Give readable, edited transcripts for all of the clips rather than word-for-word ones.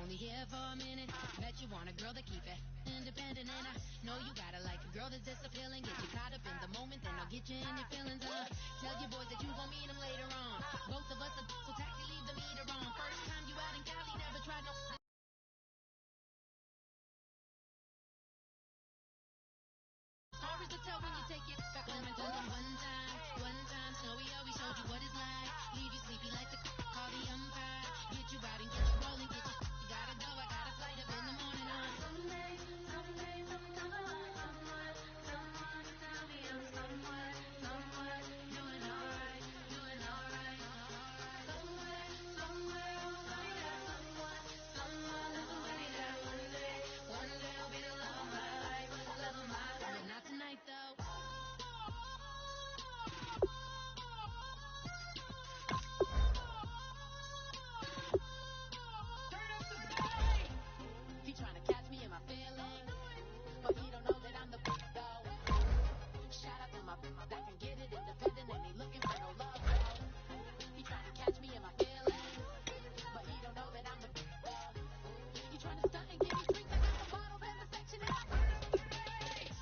only here for a minute. Bet you want a girl to keep it independent, and I know you gotta like a girl that's disappealing. Get you caught up in the moment, then I'll get you in your feelings. Tell your boys that you gon' meet them later on. Both of us are so taxi, leave the meter on. First time you out in Cali, never tried no stories to tell when you take it back home and tell them one time, Snowy always showed you what it's like. Leave you sleepy like the call the umpire. Get you out and get you rolling, get you gotta go. I got a flight up in the morning on someday, someone to tell me I'm somewhere, doing alright. Somewhere, oh baby, that someone is waiting there one day I'll be the love of my life, but not tonight though. He trying to catch me in my feelings, but he don't know that I'm the though. Shout out to my that can get it independent and ain't looking for no love though. He trying to catch me in my feelings, but he don't know that I'm the though. He trying to stunt and give me drinks. I got the bottles in the section and I burn up the place.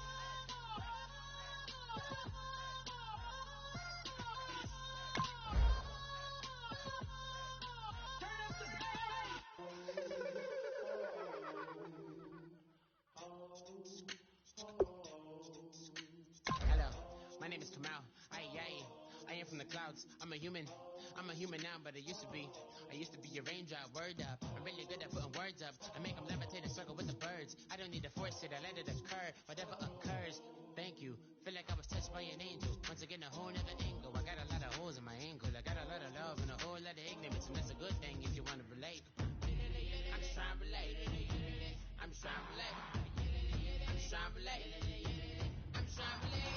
Turn up the bass. Hello, my name is Kamal. I am from the clouds. I'm a human now, but I used to be a raindrop. Word up, I'm really good at putting words up. I make them levitate and circle with the birds. I don't need to force it, I let it occur. Whatever occurs, thank you. Feel like I was touched by an angel. Once again, a whole nother angle. I got a lot of holes in my ankle. I got a lot of love and a whole lot of ignorance, and that's a good thing if you want to relate. I'm just trying to relate. I'm just trying to relate. I'm just trying to relate. I'm just trying to relate.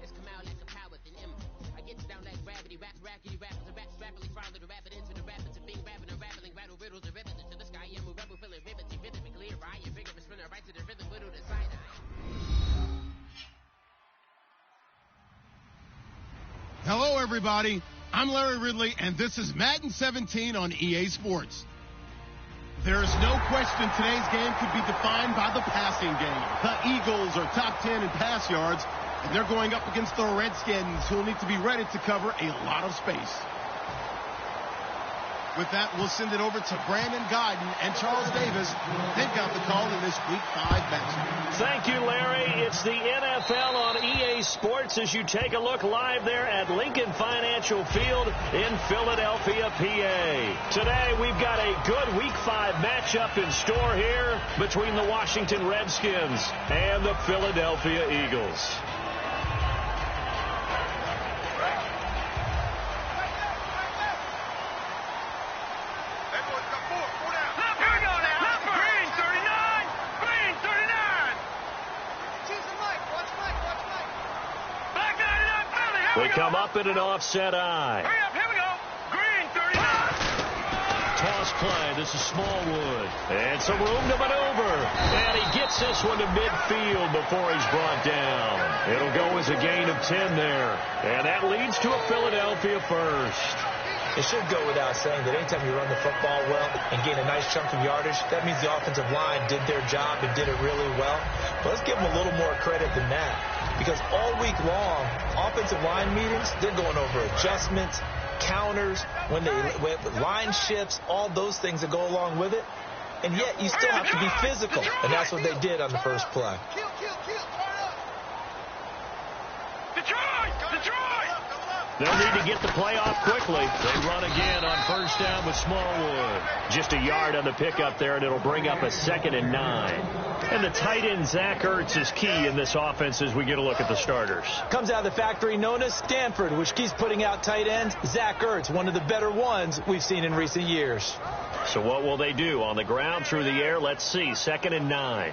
It's come out like a power with an M. I get down like gravity, rackety rappers, the raps rapidly follow the rapid into the rapids, and being rapping and rattling, rattle riddles and ribbons into the sky. I'm a rebel, feeling riveting, rhythmically, right? Your figure is spinning right to the rhythm, whittle the side eye. Hello, everybody. I'm Larry Ridley, and this is Madden 17 on EA Sports. There is no question today's game could be defined by the passing game. The Eagles are top 10 in pass yards, and they're going up against the Redskins, who will need to be ready to cover a lot of space. With that, we'll send it over to Brandon Guyton and Charles Davis. They've got the call in this Week 5 matchup. Thank you, Larry. It's the NFL on EA Sports as you take a look live there at Lincoln Financial Field in Philadelphia, PA. Today, we've got a good Week 5 matchup in store here between the Washington Redskins and the Philadelphia Eagles. We come up in an offset eye. Hurry up, here we go. Green, 39. Toss play. This is Smallwood. And some room to maneuver. And he gets this one to midfield before he's brought down. It'll go as a gain of 10 there. And that leads to a Philadelphia first. It should go without saying that anytime you run the football well and gain a nice chunk of yardage, that means the offensive line did their job and did it really well. But let's give them a little more credit than that. Because all week long, offensive line meetings, they're going over adjustments, counters, when line shifts, all those things that go along with it. And yet you still have to be physical. And that's what they did on the first play. They'll need to get the play off quickly. They run again on first down with Smallwood. Just a yard on the pickup there, and it'll bring up a 2nd and 9. And the tight end, Zach Ertz, is key in this offense as we get a look at the starters. Comes out of the factory known as Stanford, which keeps putting out tight ends. Zach Ertz, one of the better ones we've seen in recent years. So what will they do? On the ground, through the air? Let's see. 2nd and 9.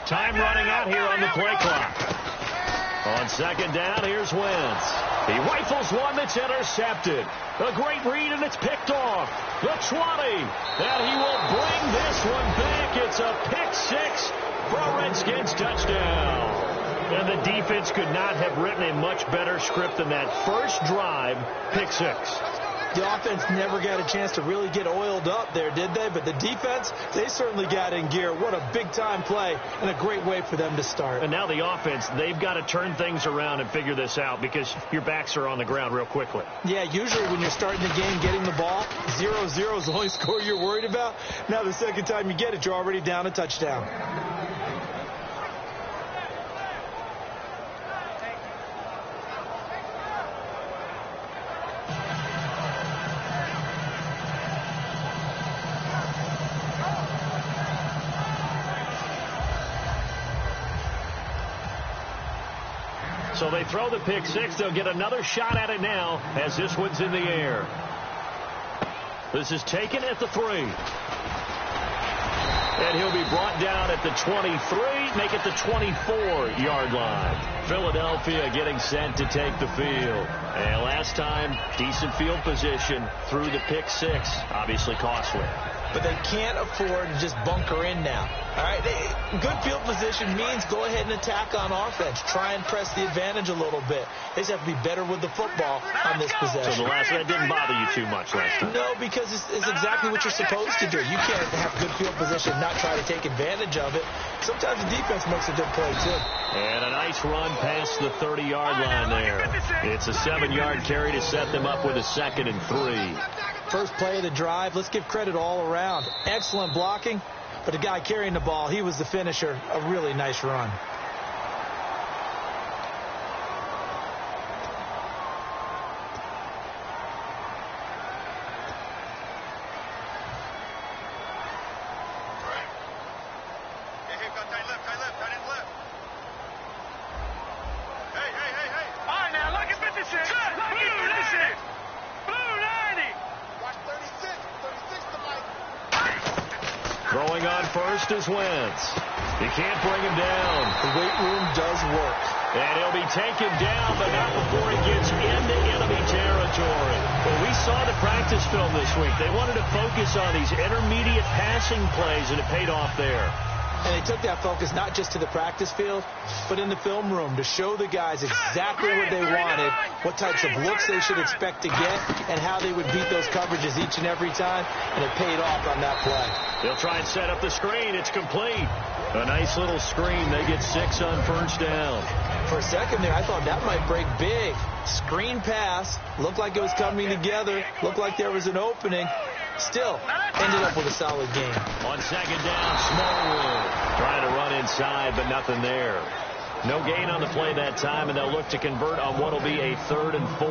Time running out here on the play clock. On second down, here's Wentz. He rifles one that's intercepted. A great read, and it's picked off. The 20. And he will bring this one back. It's a pick six for a Redskins touchdown. And the defense could not have written a much better script than that first drive, pick six. The offense never got a chance to really get oiled up there, did they? But the defense, they certainly got in gear. What a big-time play and a great way for them to start. And now the offense, they've got to turn things around and figure this out because your backs are on the ground real quickly. Yeah, usually when you're starting the game, getting the ball, 0-0 is the only score you're worried about. Now the second time you get it, you're already down a touchdown. So they throw the pick six. They'll get another shot at it now as this one's in the air. This is taken at the 3. And he'll be brought down at the 23, make it the 24-yard line. Philadelphia getting set to take the field. And last time, decent field position through the pick six. Obviously costly. But they can't afford to just bunker in now. All right, good field position means go ahead and attack on offense. Try and press the advantage a little bit. They just have to be better with the football on this possession. So that didn't bother you too much last time? No, because it's exactly what you're supposed to do. You can't have good field position and not try to take advantage of it. Sometimes the defense makes a good play, too. And a nice run past the 30-yard line there. It's a 7-yard carry to set them up with a 2nd and 3. First play of the drive, let's give credit all around. Excellent blocking, but the guy carrying the ball, he was the finisher. A really nice run. Throwing on first is Wentz. You can't bring him down. The weight room does work. And he'll be taken down, but not before he gets into enemy territory. Well, we saw the practice film this week. They wanted to focus on these intermediate passing plays, and it paid off there. And they took that focus not just to the practice field, but in the film room to show the guys exactly what they wanted, what types of looks they should expect to get, and how they would beat those coverages each and every time, and it paid off on that play. They'll try and set up the screen. It's complete. A nice little screen. They get 6 on first down. For a second there, I thought that might break big. Screen pass. Looked like it was coming together. Looked like there was an opening. Still, ended up with a solid game. On second down, Smallwood trying to run inside, but nothing there. No gain on the play that time, and they'll look to convert on what will be a 3rd and 4.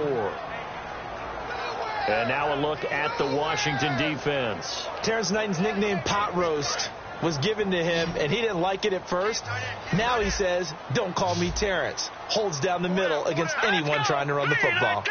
And now a look at the Washington defense. Terrence Knighton's nickname, Pot Roast, was given to him, and he didn't like it at first. Now he says, don't call me Terrence. Holds down the middle against anyone trying to run the football.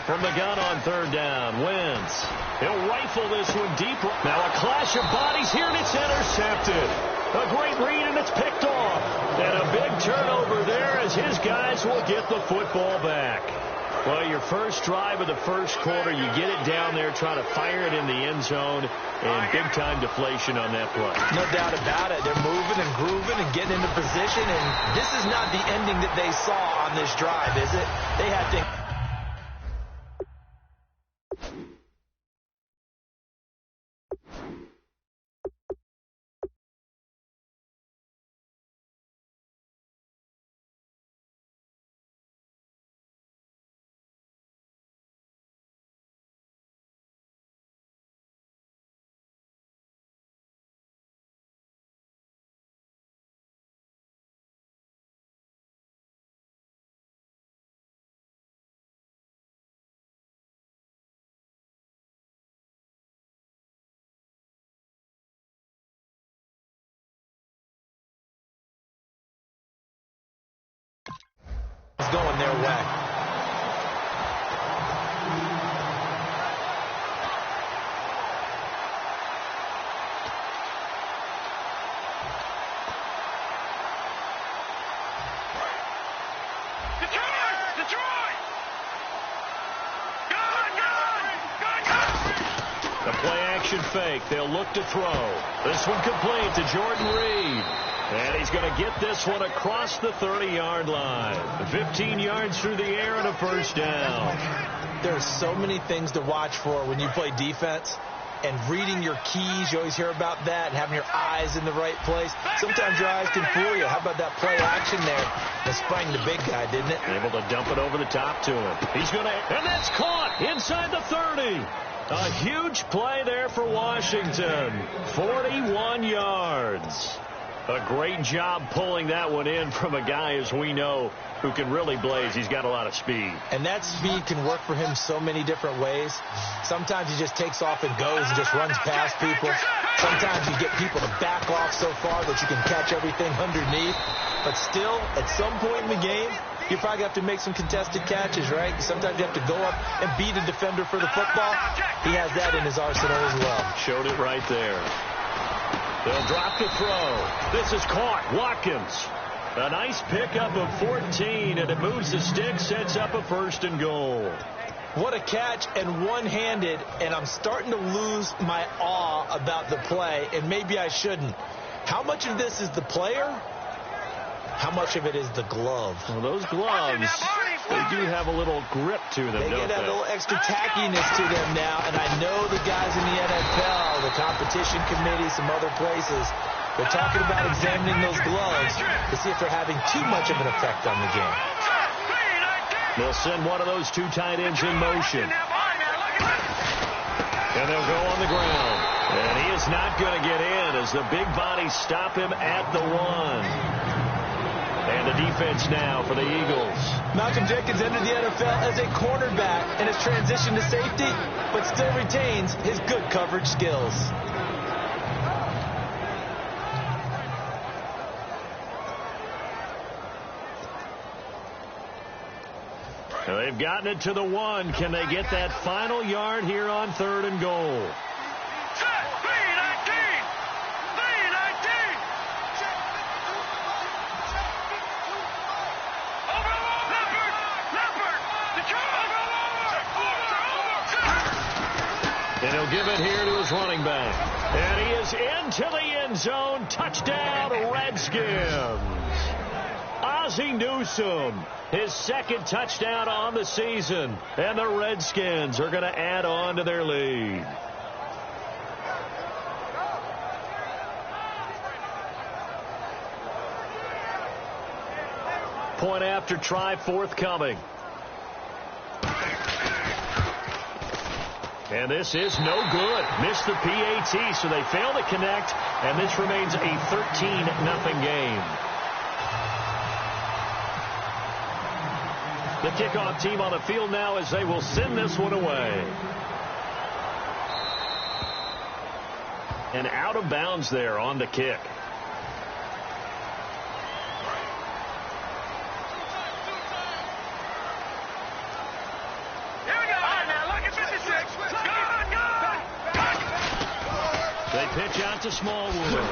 From the gun on 3rd down, Wentz. He'll rifle this one deep. Now a clash of bodies here, and it's intercepted. A great read, and it's picked off. And a big turnover there as his guys will get the football back. Well, your first drive of the first quarter, you get it down there, try to fire it in the end zone, and big-time deflation on that play. No doubt about it. They're moving and grooving and getting into position, and this is not the ending that they saw on this drive, is it? They had to... going their way. The play-action fake. They'll look to throw. This one complete to Jordan Reed. And he's going to get this one across the 30-yard line. 15 yards through the air and a first down. There are so many things to watch for when you play defense. And reading your keys, you always hear about that, and having your eyes in the right place. Sometimes your eyes can fool you. How about that play action there? That sprang the big guy, didn't it? Able to dump it over the top to him. He's going to, and that's caught inside the 30. A huge play there for Washington. 41 yards. A great job pulling that one in from a guy, as we know, who can really blaze. He's got a lot of speed. And that speed can work for him so many different ways. Sometimes he just takes off and goes and just runs past people. Sometimes you get people to back off so far that you can catch everything underneath. But still, at some point in the game, you probably have to make some contested catches, right? Sometimes you have to go up and beat a defender for the football. He has that in his arsenal as well. Showed it right there. They'll drop the throw. This is caught. Watkins. A nice pickup of 14, and it moves the stick, sets up a first and goal. What a catch, and one-handed, and I'm starting to lose my awe about the play, and maybe I shouldn't. How much of this is the player? How much of it is the glove? Well, those gloves, they do have a little grip to them, don't they? They get a little extra tackiness to them now, and I know the guys in the NFL, the competition committee, some other places, they're talking about examining those gloves to see if they're having too much of an effect on the game. They'll send one of those two tight ends in motion. And they'll go on the ground. And he is not going to get in as the big bodies stop him at the 1. And the defense now for the Eagles. Malcolm Jenkins entered the NFL as a cornerback and has transitioned to safety, but still retains his good coverage skills. They've gotten it to the 1. Can they get that final yard here on 3rd and goal? And he'll give it here to his running back. And he is into the end zone. Touchdown, Redskins. Ozzie Newsome, his second touchdown on the season. And the Redskins are going to add on to their lead. Point after try forthcoming. And this is no good. Missed the PAT, so they fail to connect, and this remains a 13-0 game. The kickoff team on the field now as they will send this one away. And out of bounds there on the kick. They pitch out to Smallwood.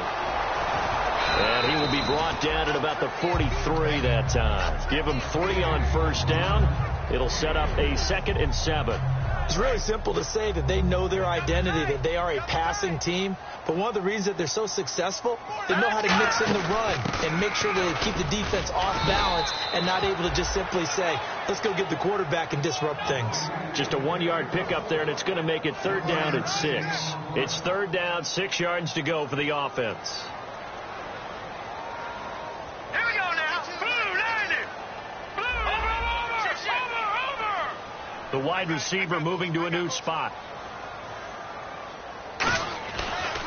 And he will be brought down at about the 43 that time. Give him 3 on first down. It'll set up a 2nd and 7. It's really simple to say that they know their identity, that they are a passing team. But one of the reasons that they're so successful, they know how to mix in the run and make sure they keep the defense off balance and not able to just simply say, let's go get the quarterback and disrupt things. Just a 1-yard pickup there, and it's going to make it 3rd down at 6. It's 3rd down, 6 yards to go for the offense. Here we go now. Blue, 90. Blue, over. The wide receiver moving to a new spot.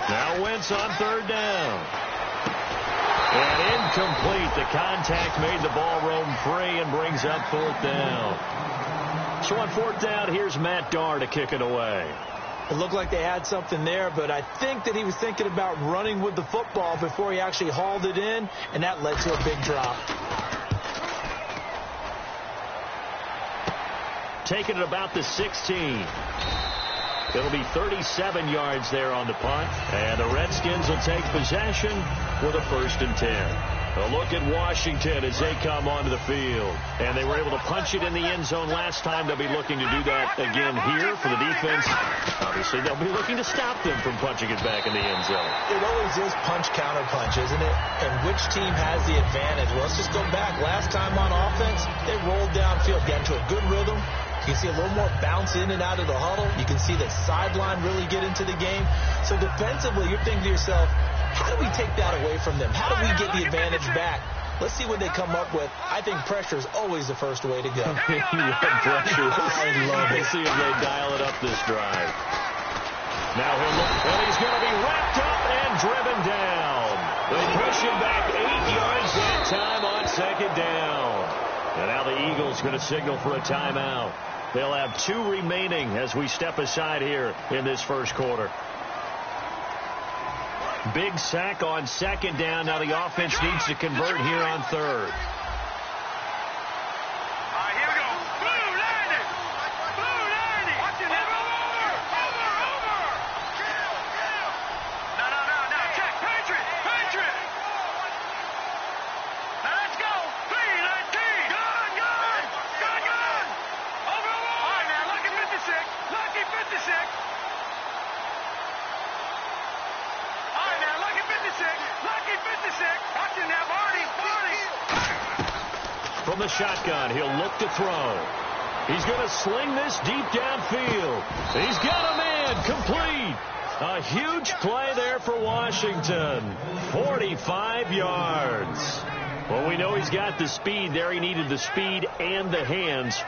Now Wentz on 3rd down. And incomplete. The contact made the ball roam free and brings up 4th down. So on 4th down, here's Matt Darr to kick it away. It looked like they had something there, but I think that he was thinking about running with the football before he actually hauled it in, and that led to a big drop. Taking it about the 16. It'll be 37 yards there on the punt, and the Redskins will take possession with a 1st and 10. A look at Washington as they come onto the field. And they were able to punch it in the end zone last time. They'll be looking to do that again here for the defense. Obviously, they'll be looking to stop them from punching it back in the end zone. It always is punch-counter-punch, isn't it? And which team has the advantage? Well, let's just go back. Last time on offense, they rolled downfield, got into a good rhythm. You can see a little more bounce in and out of the huddle. You can see the sideline really get into the game. So defensively, you're thinking to yourself, how do we take that away from them? How do we get the advantage back? Let's see what they come up with. I think pressure is always the first way to go. Pressure. I love it. We'll see if they dial it up this drive. Now he'll look, and he's going to be wrapped up and driven down. They push him back 8 yards that time on second down. And now the Eagles going to signal for a timeout. They'll have 2 remaining as we step aside here in this first quarter. Big sack on second down. Now the offense needs to convert here on third. All right, here we go. Blue landing. Blue landing. Watch it. Over. No. Check. Patriot. Now let's go. 3-19. Gun. Over. All right, now, lucky 56. Lucky 56. Lucky 56. Watch him now, Barney. From the shotgun, he'll look to throw. He's going to sling this deep downfield. He's got a man complete. A huge play there for Washington. 45 yards. Well, we know he's got the speed there. He needed the speed and the hands.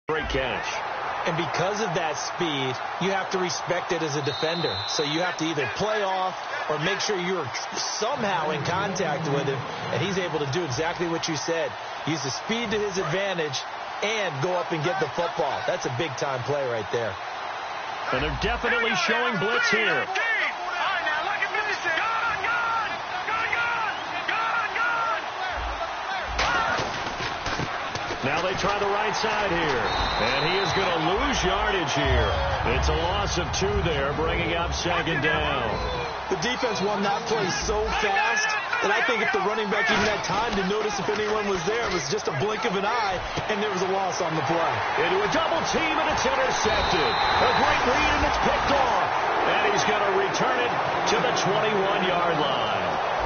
Great catch. And because of that speed, you have to respect it as a defender. So you have to either play off or make sure you're somehow in contact with him. And he's able to do exactly what you said. Use the speed to his advantage and go up and get the football. That's a big-time play right there. And they're definitely showing blitz here. Now they try the right side here. And he is going to lose yardage here. It's a loss of 2 there, bringing up second down. The defense won that play so fast that I think if the running back even had time to notice if anyone was there, it was just a blink of an eye, and there was a loss on the play. Into a double team, and it's intercepted. A great read, and it's picked off. And he's going to return it to the 21-yard line.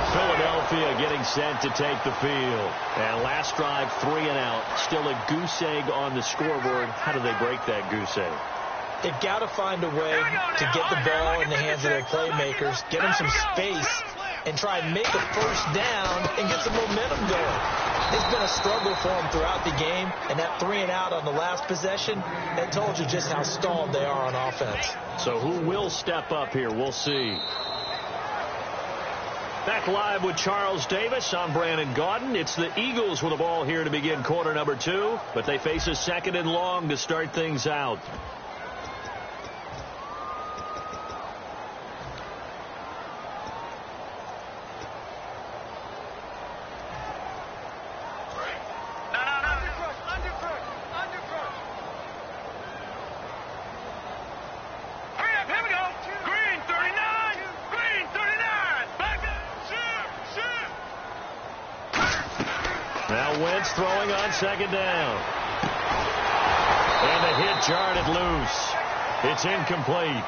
Philadelphia getting set to take the field. And last drive, 3 and out. Still a goose egg on the scoreboard. How do they break that goose egg? They've got to find a way to get the ball in the hands of their playmakers, get them some space, and try and make a first down and get some momentum going. It's been a struggle for them throughout the game, and that 3 and out on the last possession, that told you just how stalled they are on offense. So who will step up here? We'll see. Back live with Charles Davis. I'm Brandon Gaudin. It's the Eagles with the ball here to begin quarter number 2, but they face a 2nd and long to start things out. Throwing on second down. And the hit jarred it loose. It's incomplete.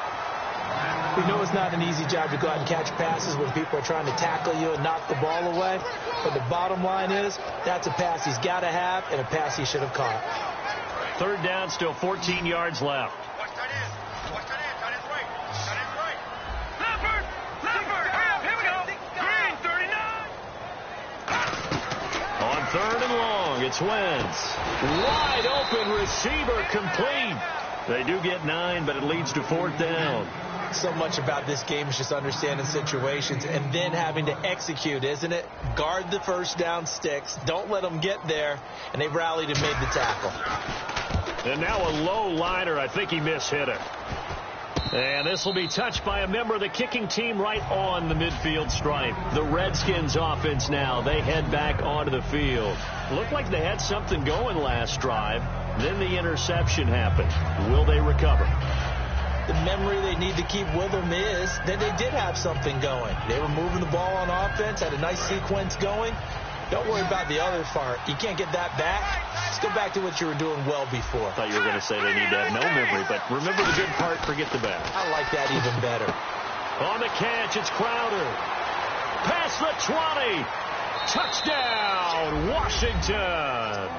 We know it's not an easy job to go out and catch passes when people are trying to tackle you and knock the ball away. But the bottom line is, that's a pass he's got to have and a pass he should have caught. 3rd down, still 14 yards left. On 3rd and long, it's Wentz. Wide open receiver complete. They do get 9, but it leads to 4th down. So much about this game is just understanding situations and then having to execute, isn't it? Guard the first down sticks. Don't let them get there. And they rallied and made the tackle. And now a low liner. I think he mishit it. And this will be touched by a member of the kicking team right on the midfield stripe. The Redskins offense now. They head back onto the field. Looked like they had something going last drive. Then the interception happened. Will they recover? The memory they need to keep with them is that they did have something going. They were moving the ball on offense, had a nice sequence going. Don't worry about the other part. You can't get that back. Let's go back to what you were doing well before. I thought you were going to say they need to have no memory, but remember the good part, forget the bad. I like that even better. On the catch, it's Crowder. Past the 20. Touchdown, Washington.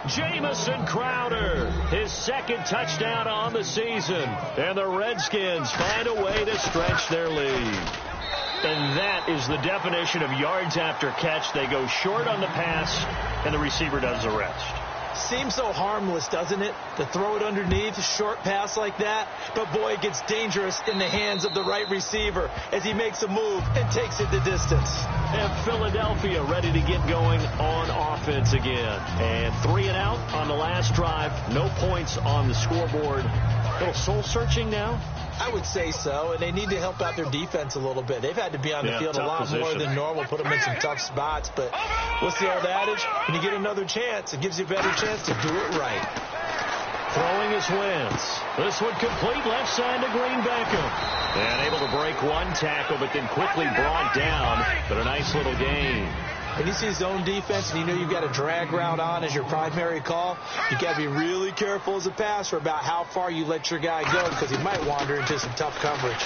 Jamison Crowder, his second touchdown on the season. And the Redskins find a way to stretch their lead. And that is the definition of yards after catch. They go short on the pass, and the receiver does the rest. Seems so harmless, doesn't it? To throw it underneath, a short pass like that. But, boy, it gets dangerous in the hands of the right receiver as he makes a move and takes it the distance. And Philadelphia ready to get going on offense again. And 3 and out on the last drive. No points on the scoreboard. A little soul-searching now? I would say so, and they need to help out their defense a little bit. They've had to be on the field a lot more than normal, put them in some tough spots. But what's the old adage? When you get another chance, it gives you a better chance to do it right. Throwing is Wentz. This one complete left side to Green Beckham. And able to break one tackle, but then quickly brought down. But a nice little gain. When you see zone defense and you know you've got a drag route on as your primary call, you got to be really careful as a passer about how far you let your guy go because he might wander into some tough coverage.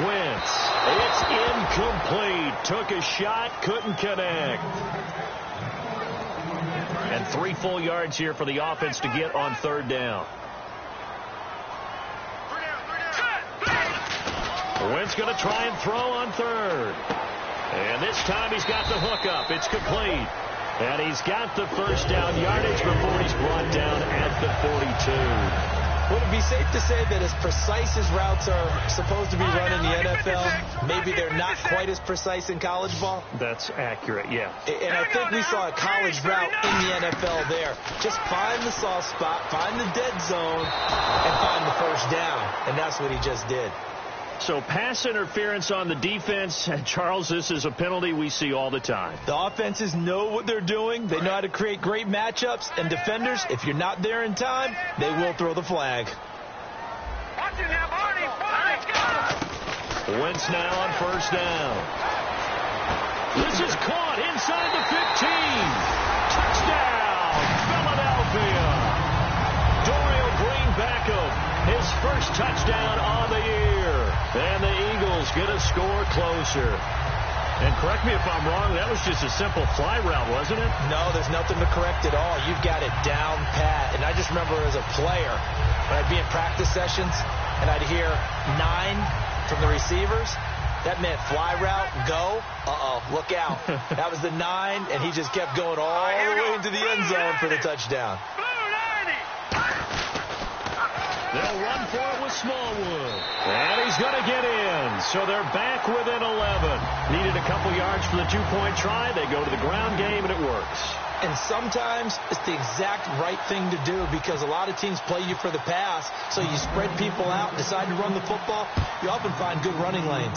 Wentz. It's incomplete. Took a shot, couldn't connect. And 3 full yards here for the offense to get on 3rd down. Wentz going to try and throw on 3rd. And this time he's got the hookup. It's complete. And he's got the first down yardage before he's brought down at the 42. Would it be safe to say that as precise as routes are supposed to be run in the NFL, maybe they're not quite as precise in college ball? That's accurate, yeah. And I think we saw a college route in the NFL there. Just find the soft spot, find the dead zone, and find the first down. And that's what he just did. So pass interference on the defense. Charles, this is a penalty we see all the time. The offenses know what they're doing. They know how to create great matchups. And defenders, if you're not there in time, they will throw the flag. Wentz now on first down. This is caught inside the 15. Touchdown, Philadelphia. Dorial Green Beckham, his first touchdown on the year. And the Eagles get a score closer. And correct me if I'm wrong, that was just a simple fly route, wasn't it? No, there's nothing to correct at all. You've got it down pat. And I just remember as a player, when I'd be in practice sessions, and I'd hear 9 from the receivers, that meant fly route, go, look out. That was the 9, and he just kept going all the way into the end zone for the touchdown. They'll run for it with Smallwood. And he's going to get in. So they're back within 11. Needed a couple yards for the 2-point try. They go to the ground game, and it works. And sometimes it's the exact right thing to do because a lot of teams play you for the pass. So you spread people out, decide to run the football. You often find good running lanes.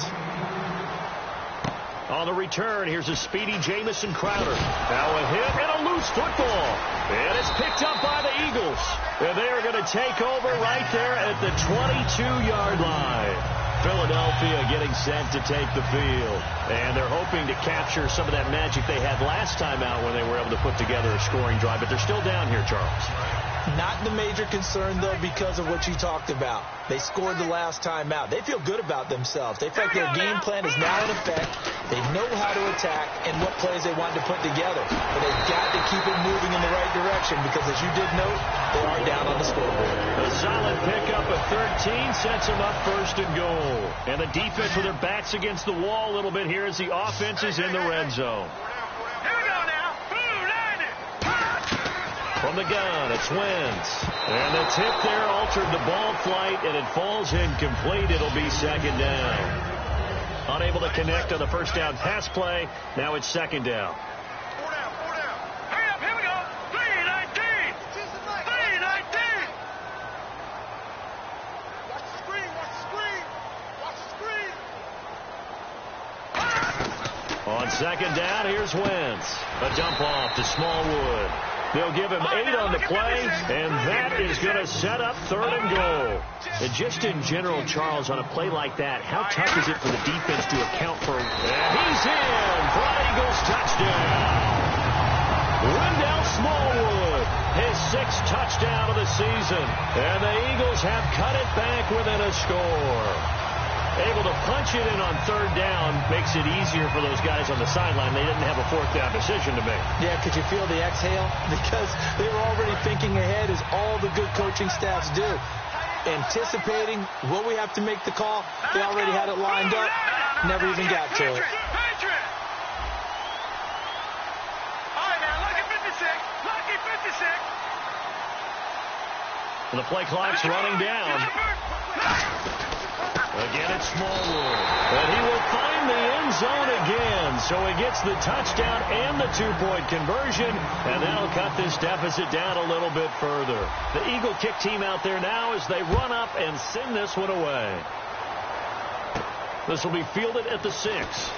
On the return, here's a speedy Jamison Crowder. Now a hit and a loose football. And it's picked up by the Eagles. And they are going to take over right there at the 22-yard line. Philadelphia getting set to take the field. And they're hoping to capture some of that magic they had last time out when they were able to put together a scoring drive. But they're still down here, Charles. Not the major concern, though, because of what you talked about. They scored the last time out. They feel good about themselves. They feel like their game plan is now in effect. They know how to attack and what plays they want to put together. But they've got to keep it moving in the right direction because, as you did note, they are down on the scoreboard. A solid pickup of 13 sets them up first and goal. And the defense with their backs against the wall a little bit here as the offense is in the red zone. From the gun, it's Wentz. And the tip there altered the ball flight, and it falls incomplete. It'll be second down. Unable to connect on the first down pass play. Now it's second down. Four down. Hurry up, here we go. 3-19. 3-19. Watch the screen. On second down, here's Wentz. A dump off to Smallwood. They'll give him 8 on the play, and that is going to set up third and goal. And just in general, Charles, on a play like that, how tough is it for the defense to account for? And he's in for an Eagles touchdown. Wendell Smallwood, his 6th touchdown of the season. And the Eagles have cut it back within a score. Able to punch it in on third down makes it easier for those guys on the sideline. They didn't have a fourth down decision to make. Yeah, could you feel the exhale? Because they were already thinking ahead, as all the good coaching staffs do. Anticipating what we have to make the call. They already had it lined up. Never even got to it. All right, now, lucky 56. The play clock's running down. Again, it's Smallwood. And he will find the end zone again. So he gets the touchdown and the 2-point conversion. And that'll cut this deficit down a little bit further. The Eagle kick team out there now as they run up and send this one away. This will be fielded at the 6.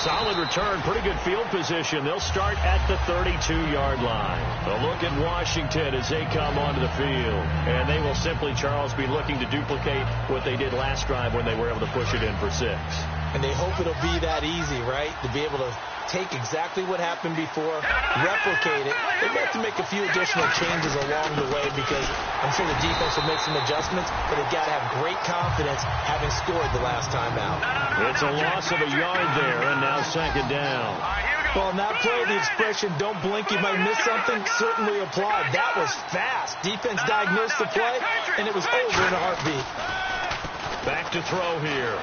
Solid return, pretty good field position. They'll start at the 32-yard line. A look at Washington as they come onto the field. And they will simply, Charles, be looking to duplicate what they did last drive when they were able to push it in for 6. And they hope it'll be that easy, right? To be able to take exactly what happened before, replicate it. They have to make a few additional changes along the way because I'm sure the defense will make some adjustments, but they've got to have great confidence having scored the last time out. It's a loss of a yard there, and now second down. Well, in that play, the expression, don't blink, you might miss something, certainly applied. That was fast. Defense diagnosed the play, and it was over in a heartbeat. Back to throw here.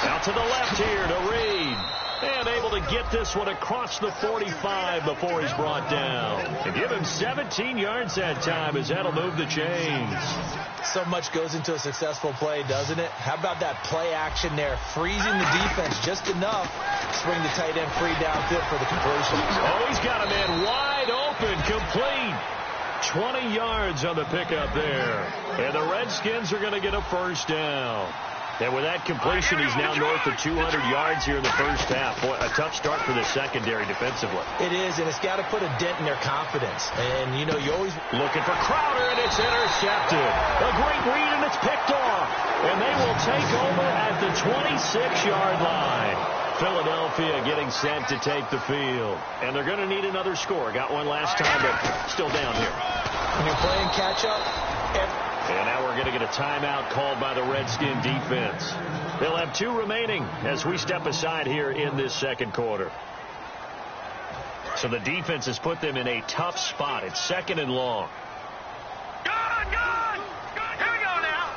Out to the left here to Reed. And able to get this one across the 45 before he's brought down. And give him 17 yards that time as that'll move the chains. So much goes into a successful play, doesn't it? How about that play action there? Freezing the defense just enough to swing the tight end free downfield for the completion. Oh, he's got a man wide open, complete. 20 yards on the pickup there. And the Redskins are going to get a first down. And with that completion, he's now north of 200 yards here in the first half. Boy, a tough start for the secondary defensively. It is, and it's got to put a dent in their confidence. And, you know, you always looking for Crowder, and it's intercepted. A great read, and it's picked off. And they will take over at the 26-yard line. Philadelphia getting set to take the field. And they're going to need another score. Got one last time, but still down here. When you're playing catch-up, and now we're going to get a timeout called by the Redskin defense. They'll have 2 remaining as we step aside here in this second quarter. So the defense has put them in a tough spot. It's second and long. Gone! Here we go now.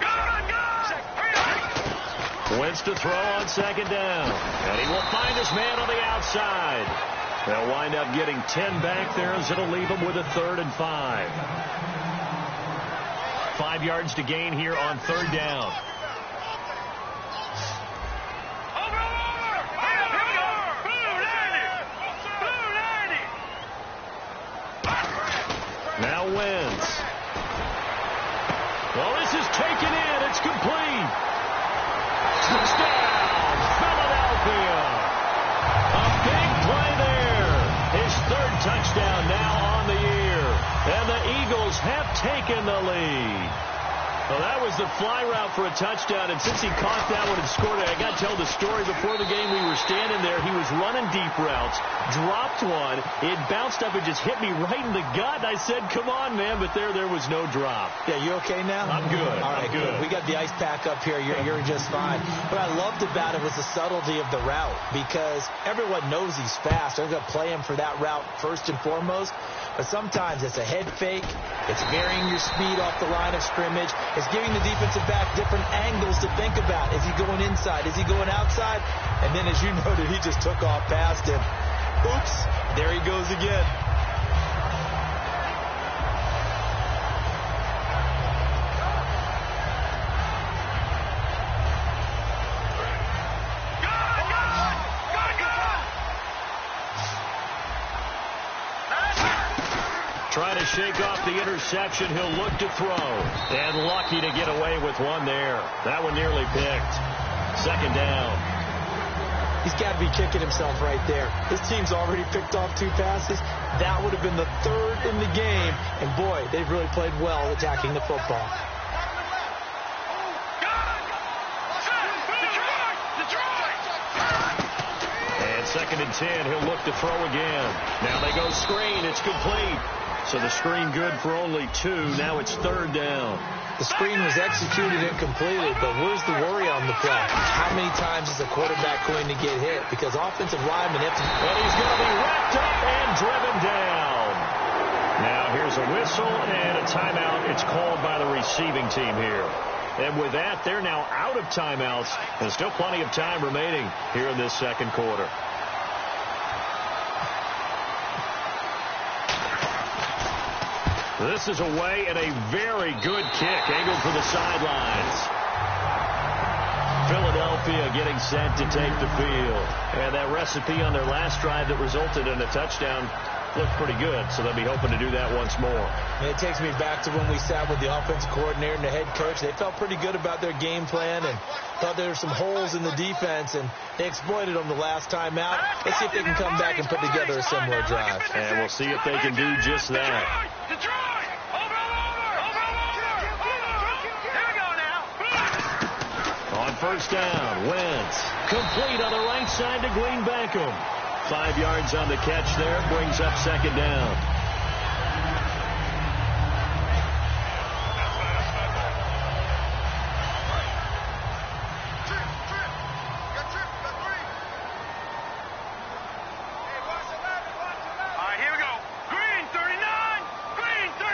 Gone! Wentz to throw on second down. And he will find his man on the outside. They'll wind up getting 10 back there as it'll leave them with a 3rd and 5. 5 yards to gain here on third down. Over! Here we go! Blue 90! Now Wentz. Well, this is taken in. It's complete. Touchdown, Philadelphia. A big play there. His 3rd touchdown now on the year. And the Eagles have taken the lead. Well, that was the fly route for a touchdown, and since he caught that one and scored it, I got to tell the story. Before the game, we were standing there. He was running deep routes, dropped one. It bounced up and just hit me right in the gut. I said, come on, man, but there was no drop. Yeah, you okay now? I'm good. All right, good. We got the ice pack up here. You're just fine. What I loved about it was the subtlety of the route, because everyone knows he's fast. They're going to play him for that route first and foremost. But sometimes it's a head fake. It's varying your speed off the line of scrimmage. It's giving the defensive back different angles to think about. Is he going inside? Is he going outside? And then, as you noted, he just took off past him. Oops. There he goes again. Trying to shake off the interception. He'll look to throw. And lucky to get away with one there. That one nearly picked. Second down. He's got to be kicking himself right there. His team's already picked off 2 passes. That would have been the 3rd in the game. And boy, they've really played well attacking the football. And 2nd and 10. He'll look to throw again. Now they go screen. It's complete. So the screen good for only 2. Now it's 3rd down. The screen was executed and completed, but where's the worry on the play? How many times is a quarterback going to get hit? Because offensive linemen have to... And he's going to be wrapped up and driven down. Now here's a whistle and a timeout. It's called by the receiving team here. And with that, they're now out of timeouts. There's still plenty of time remaining here in this 2nd quarter. This is away and a very good kick angled for the sidelines. Philadelphia getting set to take the field. And that recipe on their last drive that resulted in a touchdown looked pretty good, so they'll be hoping to do that once more. And it takes me back to when we sat with the offensive coordinator and the head coach. They felt pretty good about their game plan and thought there were some holes in the defense, and they exploited them the last time out. Let's see if they can come back and put together a similar drive. And we'll see if they can do just that. On 1st down, Wentz. Complete on the right side to Green Beckham. 5 yards on the catch there. Brings up 2nd down. All right, here we go. Green 39. Green 39.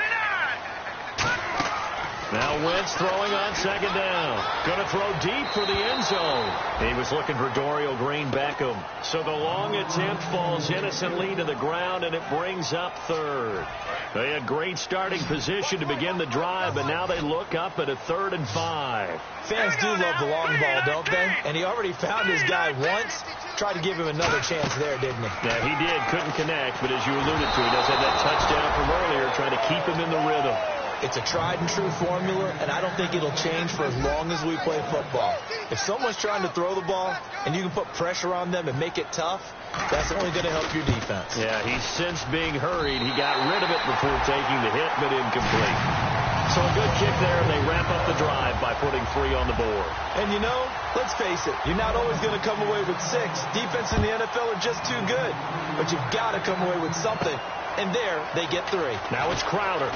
Now Wentz throwing on 2nd down. Going to throw deep for the end zone. He was looking for Dorial Green Beckham. So the long attempt falls innocently to the ground, and it brings up 3rd. They had great starting position to begin the drive, but now they look up at a 3rd and 5. Fans do love the long ball, don't they? And he already found his guy once. Tried to give him another chance there, didn't he? Yeah, he did. Couldn't connect, but as you alluded to, he does have that touchdown from earlier, trying to keep him in the rhythm. It's a tried-and-true formula, and I don't think it'll change for as long as we play football. If someone's trying to throw the ball and you can put pressure on them and make it tough, that's only going to help your defense. Yeah, he's since being hurried. He got rid of it before taking the hit, but incomplete. So a good kick there, and they wrap up the drive by putting 3 on the board. And you know, let's face it, you're not always going to come away with 6. Defense in the NFL are just too good. But you've got to come away with something. And there, they get 3. Now it's Crowder.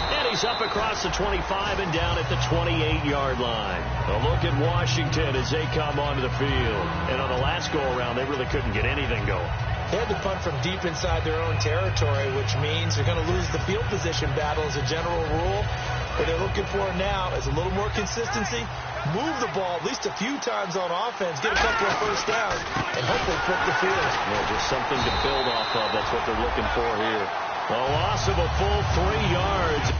And he's up across the 25 and down at the 28-yard line. A look at Washington as they come onto the field. And on the last go-around, they really couldn't get anything going. They had to punt from deep inside their own territory, which means they're going to lose the field position battle as a general rule. What they're looking for now is a little more consistency, move the ball at least a few times on offense, get a couple of 1st downs, and hopefully flip the field. Yeah, just something to build off of. That's what they're looking for here. A loss of a full 3 yards.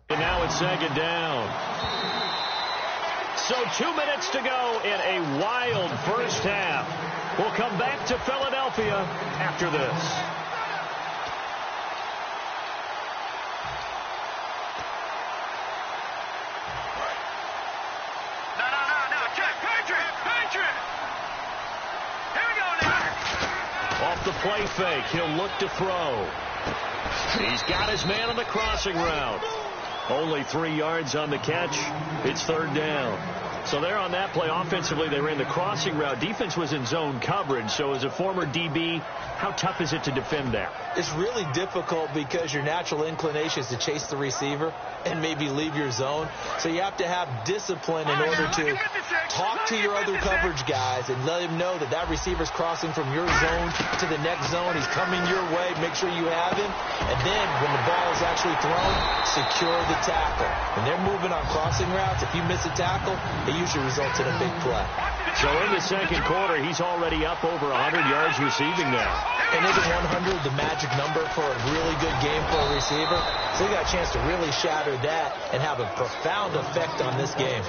And now it's second down. So 2 minutes to go in a wild first half. We'll come back to Philadelphia after this. No. Check. Patriot. Here we go now. Off the play fake, he'll look to throw. He's got his man on the crossing route. Only 3 yards on the catch. It's third down. So there on that play, offensively, they ran the crossing route. Defense was in zone coverage. So as a former DB, how tough is it to defend that? It's really difficult because your natural inclination is to chase the receiver and maybe leave your zone. So you have to have discipline in order to talk to your other coverage guys and let him know that that receiver's crossing from your zone to the next zone. He's coming your way. Make sure you have him. And then when the ball is actually thrown, secure the tackle. When they're moving on crossing routes, if you miss a tackle, it usually results in a big play. So in the second quarter, he's already up over 100 yards receiving now. And isn't 100 the magic number for a really good game for a receiver? So he got a chance to really shatter that and have a profound effect on this game.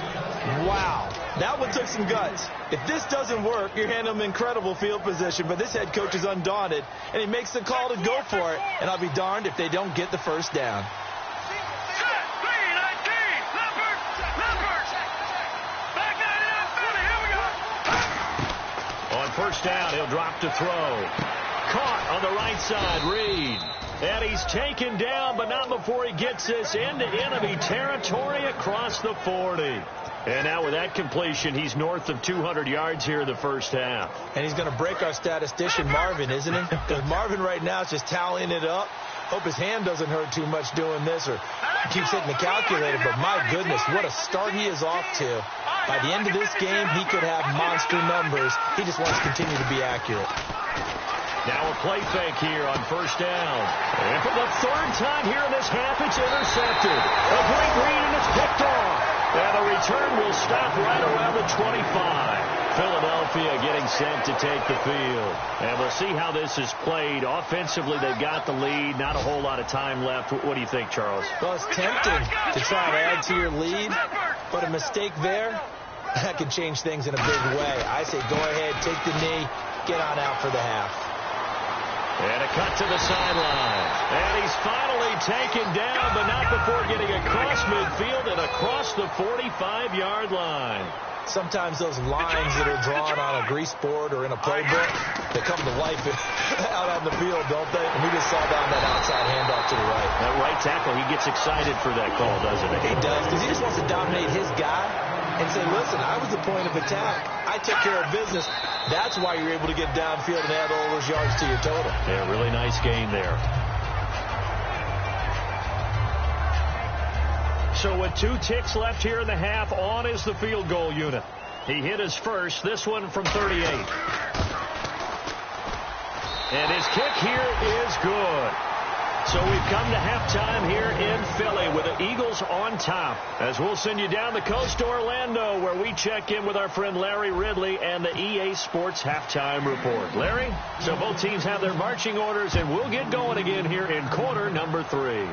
Wow. That one took some guts. If this doesn't work, you're handing him incredible field position, but this head coach is undaunted, and he makes the call to go for it, and I'll be darned if they don't get the first down. First down, he'll drop to throw. Caught on the right side, Reed. And he's taken down, but not before he gets this into enemy territory across the 40. And now with that completion, he's north of 200 yards here in the first half. And he's going to break our statistician, Marvin, isn't he? Because Marvin right now is just tallying it up. Hope his hand doesn't hurt too much doing this or keeps hitting the calculator. But my goodness, what a start he is off to. By the end of this game, he could have monster numbers. He just wants to continue to be accurate. Now a play fake here on first down. And for the third time here in this half, it's intercepted. A great read, and it's picked off. And the return will stop right around the 25. Philadelphia getting set to take the field. And we'll see how this is played. Offensively, they've got the lead. Not a whole lot of time left. What do you think, Charles? Well, it's tempting to try and add to your lead, but a mistake there, that could change things in a big way. I say go ahead, take the knee, get on out for the half. And a cut to the sideline. And he's finally taken down, but not before getting across midfield and across the 45-yard line. Sometimes those lines that are drawn on a grease board or in a playbook, they come to life out on the field, don't they? And we just saw down that outside handoff to the right. That right tackle, he gets excited for that call, doesn't he? He does, because he just wants to dominate his guy and say, listen, I was the point of attack. I took care of business. That's why you're able to get downfield and add all those yards to your total. Yeah, really nice gain there. So with 2 ticks left here in the half, on is the field goal unit. He hit his first, this one from 38. And his kick here is good. So we've come to halftime here in Philly with the Eagles on top. As we'll send you down the coast to Orlando, where we check in with our friend Larry Ridley and the EA Sports Halftime Report. Larry, so both teams have their marching orders, and we'll get going again here in quarter number 3.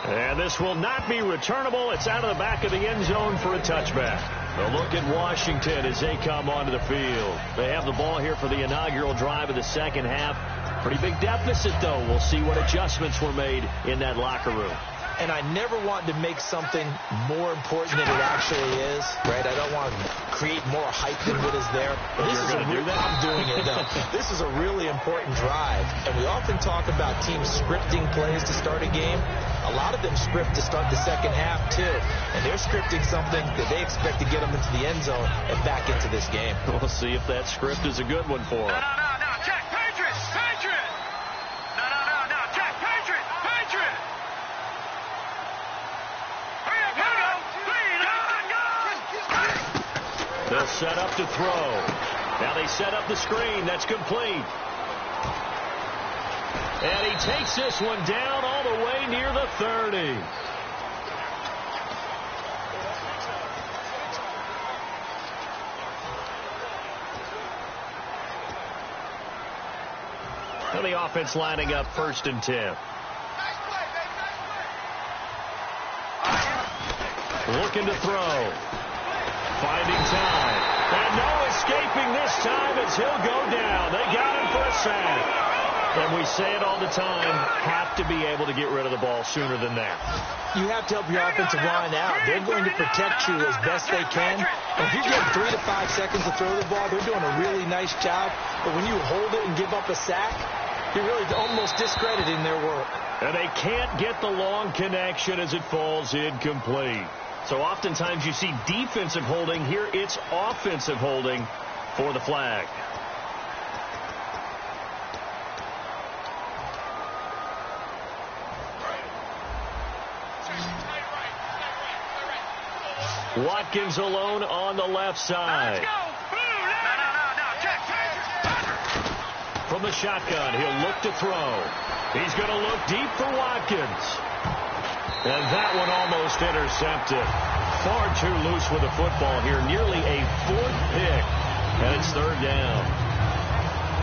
And this will not be returnable. It's out of the back of the end zone for a touchback. A look at Washington as they come onto the field. They have the ball here for the inaugural drive of the second half. Pretty big deficit, though. We'll see what adjustments were made in that locker room. And I never want to make something more important than it actually is, right? I don't want to create more hype than what is there. But this is do that? I'm doing it, though. This is a really important drive. And we often talk about teams scripting plays to start a game. A lot of them script to start the second half, too. And they're scripting something that they expect to get them into the end zone and back into this game. We'll see if that script is a good one for them. No. Check. Patriot. No. Check. Patriot. They'll set up to throw. Now they set up the screen. That's complete. And he takes this one down all the way near the 30. And the offense lining up 1st and 10. looking to throw. Finding time. And no escaping this time as he'll go down. They got him for a sack. And we say it all the time, have to be able to get rid of the ball sooner than that. You have to help your offensive line out. They're going to protect you as best they can. And if you get 3 to 5 seconds to throw the ball, they're doing a really nice job. But when you hold it and give up a sack, you're really almost discrediting their work. And they can't get the long connection as it falls incomplete. So oftentimes you see defensive holding. Here it's offensive holding for the flag. Watkins alone on the left side. From the shotgun, he'll look to throw. He's going to look deep for Watkins. And that one almost intercepted. Far too loose with the football here. Nearly a 4th pick. And it's 3rd down.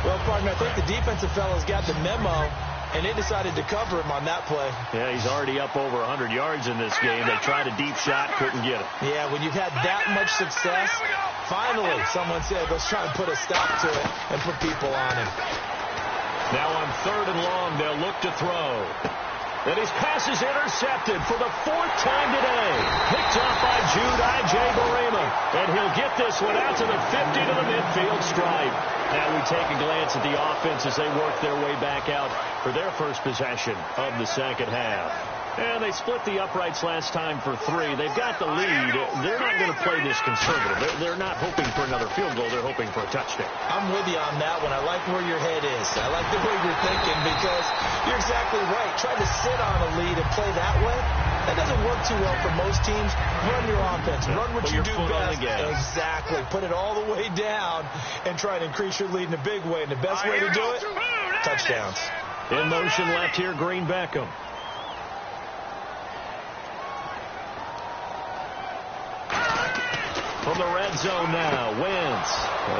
Well, partner, I think the defensive fellows got the memo, and they decided to cover him on that play. Yeah, he's already up over 100 yards in this game. They tried a deep shot, couldn't get it. Yeah, when you've had that much success, finally someone said, let's try and put a stop to it and put people on him. Now on 3rd and long, they'll look to throw. And his pass is intercepted for the 4th time today. Picked off by Jude I.J. Barema. And he'll get this one out to the 50 to the midfield stripe. Now we take a glance at the offense as they work their way back out for their first possession of the second half. And they split the uprights last time for 3. They've got the lead. They're not going to play this conservative. They're not hoping for another field goal. They're hoping for a touchdown. I'm with you on that one. I like where your head is. I like the way you're thinking because you're exactly right. Trying to sit on a lead and play that way, that doesn't work too well for most teams. Run your offense. Run what you do best. Exactly. Put it all the way down and try to increase your lead in a big way. And the best way to do it, touchdowns. In motion left here, Green Beckham. From the red zone now, Wentz.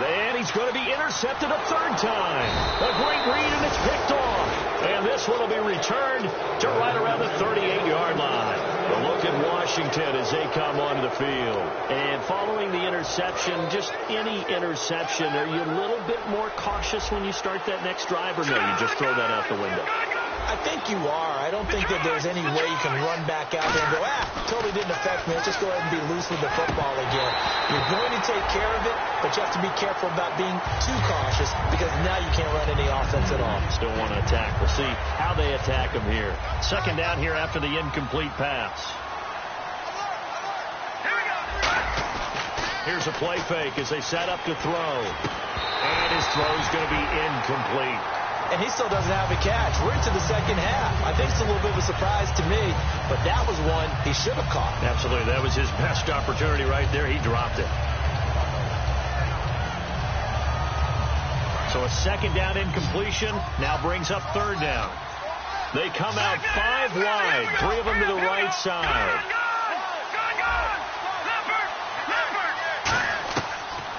And he's going to be intercepted a 3rd time. A great read, and it's picked off. And this one will be returned to right around the 38-yard line. A look at Washington as they come onto the field. And following the interception, just any interception, are you a little bit more cautious when you start that next drive, or no, you just throw that out the window? I think you are. I don't think that there's any way you can run back out there and go, totally didn't affect me. Let's just go ahead and be loose with the football again. You're going to take care of it, but you have to be careful about being too cautious because now you can't run any offense at all. Still want to attack. We'll see how they attack him here. 2nd down here after the incomplete pass. Here's a play fake as they set up to throw. And his throw's going to be incomplete. And he still doesn't have a catch. We're into the second half. I think it's a little bit of a surprise to me, but that was one he should have caught. Absolutely. That was his best opportunity right there. He dropped it. So a 2nd down incompletion now brings up 3rd down. They come out 5 wide, 3 of them to the right side.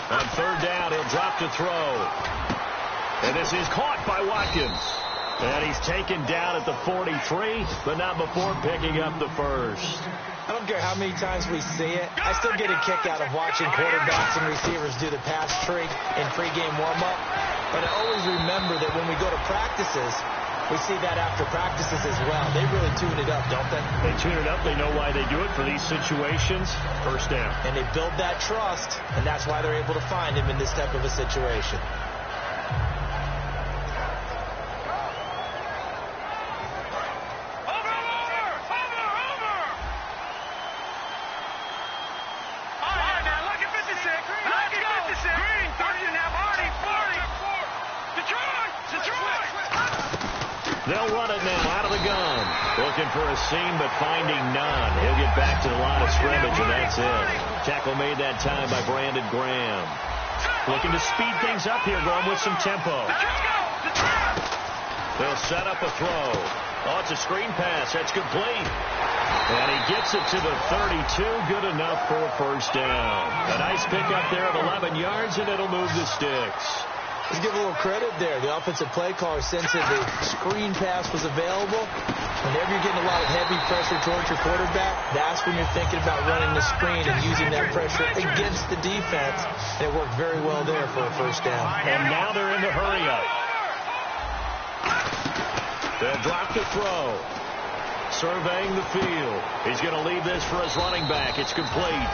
On 3rd down, he'll drop to throw. And this is caught by Watkins. And he's taken down at the 43, but not before picking up the first. I don't care how many times we see it. I still get a kick out of watching quarterbacks and receivers do the pass trick in pregame warm-up. But I always remember that when we go to practices, we see that after practices as well. They really tune it up, don't they? They tune it up. They know why they do it for these situations. 1st down. And they build that trust, and that's why they're able to find him in this type of a situation. They'll run it now out of the gun. Looking for a seam, but finding none. He'll get back to the line of scrimmage, and that's it. Tackle made that time by Brandon Graham. Looking to speed things up here, going with some tempo. They'll set up a throw. Oh, it's a screen pass. That's complete. And he gets it to the 32. Good enough for a 1st down. A nice pickup there of 11 yards, and it'll move the sticks. Let's give a little credit there. The offensive play caller sensed that the screen pass was available. Whenever you're getting a lot of heavy pressure towards your quarterback, that's when you're thinking about running the screen and using that pressure against the defense. And it worked very well there for a first down. And now they're in the hurry-up. They'll drop the throw. Surveying the field. He's going to leave this for his running back. It's complete.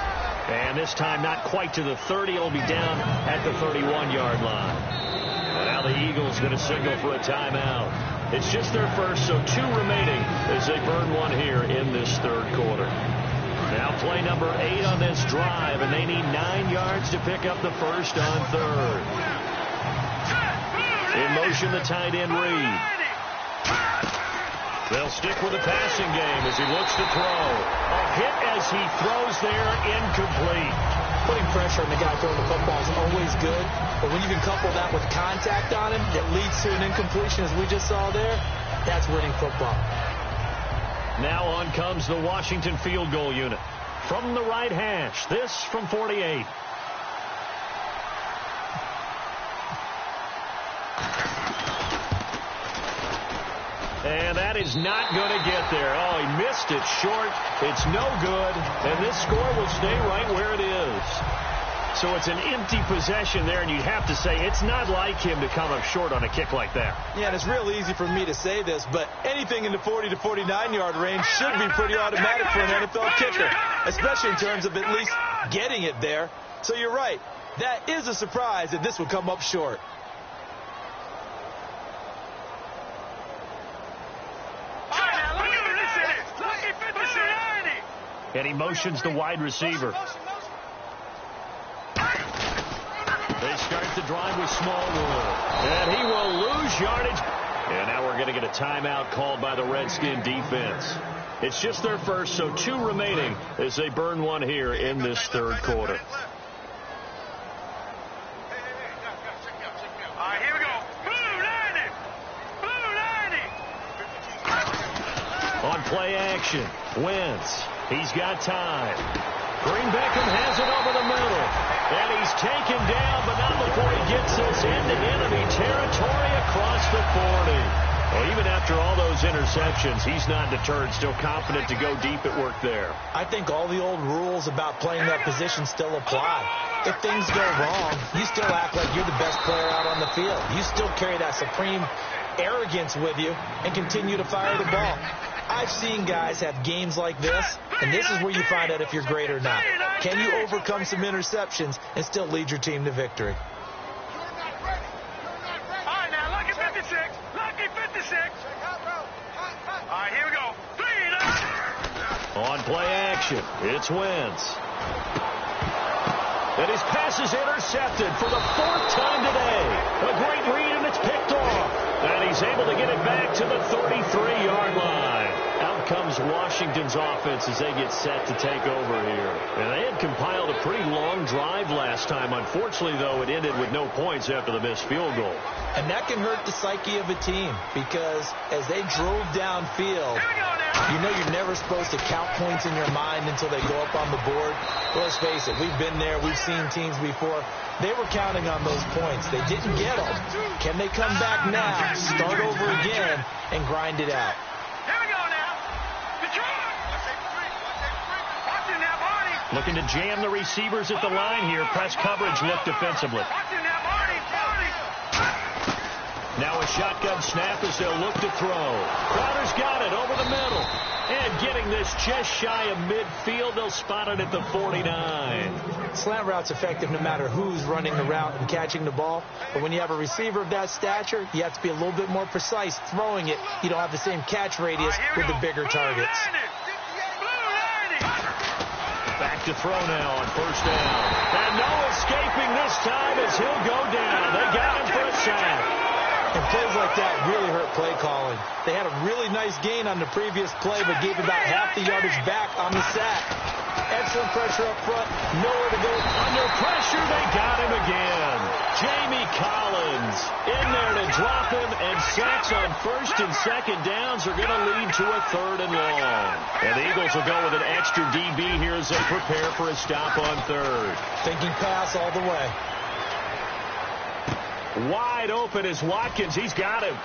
And this time not quite to the 30. It'll be down at the 31-yard line. And now the Eagles going to signal for a timeout. It's just their first, so 2 remaining as they burn one here in this third quarter. Now play number 8 on this drive, and they need 9 yards to pick up the first on third. In motion, the tight end Reed. They'll stick with the passing game as he looks to throw. A hit as he throws there, incomplete. Putting pressure on the guy throwing the football is always good, but when you can couple that with contact on him that leads to an incompletion, as we just saw there, that's winning football. Now on comes the Washington field goal unit. From the right hash, this from 48. And that is not going to get there. Oh, he missed it short. It's no good. And this score will stay right where it is. So it's an empty possession there, and you'd have to say it's not like him to come up short on a kick like that. Yeah, and it's real easy for me to say this, but anything in the 40 to 49-yard range should be pretty automatic for an NFL kicker, especially in terms of at least getting it there. So you're right. That is a surprise that this would come up short. And he motions the wide receiver. They start the drive with Smallwood. And he will lose yardage. And now we're going to get a timeout called by the Redskin defense. It's just their first, so 2 remaining as they burn one here in this third quarter. All right, here we go. Blue 90. On play action, Wentz. He's got time. Green Beckham has it over the middle. And he's taken down, but not before he gets this into enemy territory across the 40. Well, even after all those interceptions, he's not deterred, still confident to go deep at work there. I think all the old rules about playing that position still apply. If things go wrong, you still act like you're the best player out on the field. You still carry that supreme arrogance with you and continue to fire the ball. I've seen guys have games like this, and this is where you find out if you're great or not. Can you overcome some interceptions and still lead your team to victory? All right, now, lucky 56. Lucky 56. All right, here we go. 3. On play action, it's Wentz. And his pass is intercepted for the 4th time today. A great read, and it's picked off. And he's able to get it back to the 33-yard line. Out comes Washington's offense as they get set to take over here. And they had compiled a pretty long drive last time. Unfortunately, though, it ended with no points after the missed field goal. And that can hurt the psyche of a team because as they drove downfield, you know you're never supposed to count points in your mind until they go up on the board. Well, let's face it, we've been there. We've seen teams before. They were counting on those points. They didn't get them. Can they come back now, start over again, and grind it out? Here we go now. Detroit. Watching now, Barney. Looking to jam the receivers at the line here. Press coverage look defensively. Watching now, Barney. Now a shotgun snap as they'll look to throw. Crowder's got it over the middle. And getting this just shy of midfield, they'll spot it at the 49. Slant route's effective no matter who's running the route and catching the ball. But when you have a receiver of that stature, you have to be a little bit more precise throwing it. You don't have the same catch radius with the bigger targets. Back to throw now on first down. And no escaping this time as he'll go down. They got him for a sack. And plays like that really hurt play calling. They had a really nice gain on the previous play, but gave about half the yardage back on the sack. Excellent pressure up front. Nowhere to go. Under pressure, they got him again. Jamie Collins in there to drop him, and sacks on first and second downs are going to lead to a 3rd and long. And the Eagles will go with an extra DB here as they prepare for a stop on 3rd. Thinking pass all the way. Wide open is Watkins. He's got him.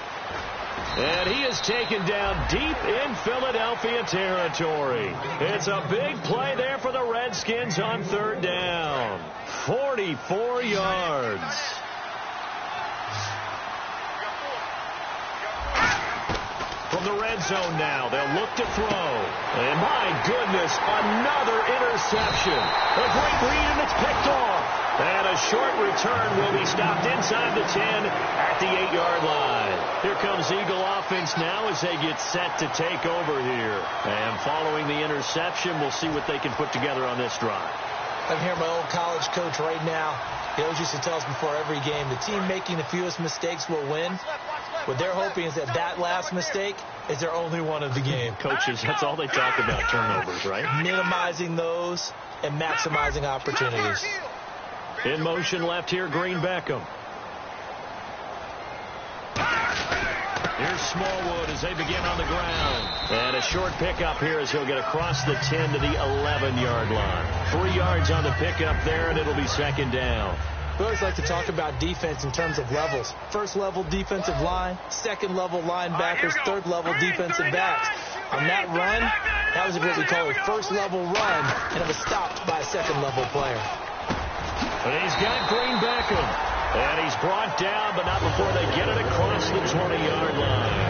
And he is taken down deep in Philadelphia territory. It's a big play there for the Redskins on third down. 44 yards. From the red zone now, they'll look to throw. And my goodness, another interception. A great read, and it's picked off. And a short return will be stopped inside the 10 at the 8-yard line. Here comes Eagle offense now as they get set to take over here. And following the interception, we'll see what they can put together on this drive. I can hear my old college coach right now. He always used to tell us before every game, the team making the fewest mistakes will win. What they're hoping is that last mistake is their only one of the game. Coaches, that's all they talk about, turnovers, right? Minimizing those and maximizing opportunities. In motion left here, Green Beckham. Here's Smallwood as they begin on the ground. And a short pickup here as he'll get across the 10 to the 11-yard line. 3 yards on the pickup there, and it'll be second down. We always like to talk about defense in terms of levels. First-level defensive line, second-level linebackers, third-level defensive backs. On that run, that was what we call a first-level run, and it was stopped by a second-level player. And he's got Green Beckham. And he's brought down, but not before they get it across the 20-yard line.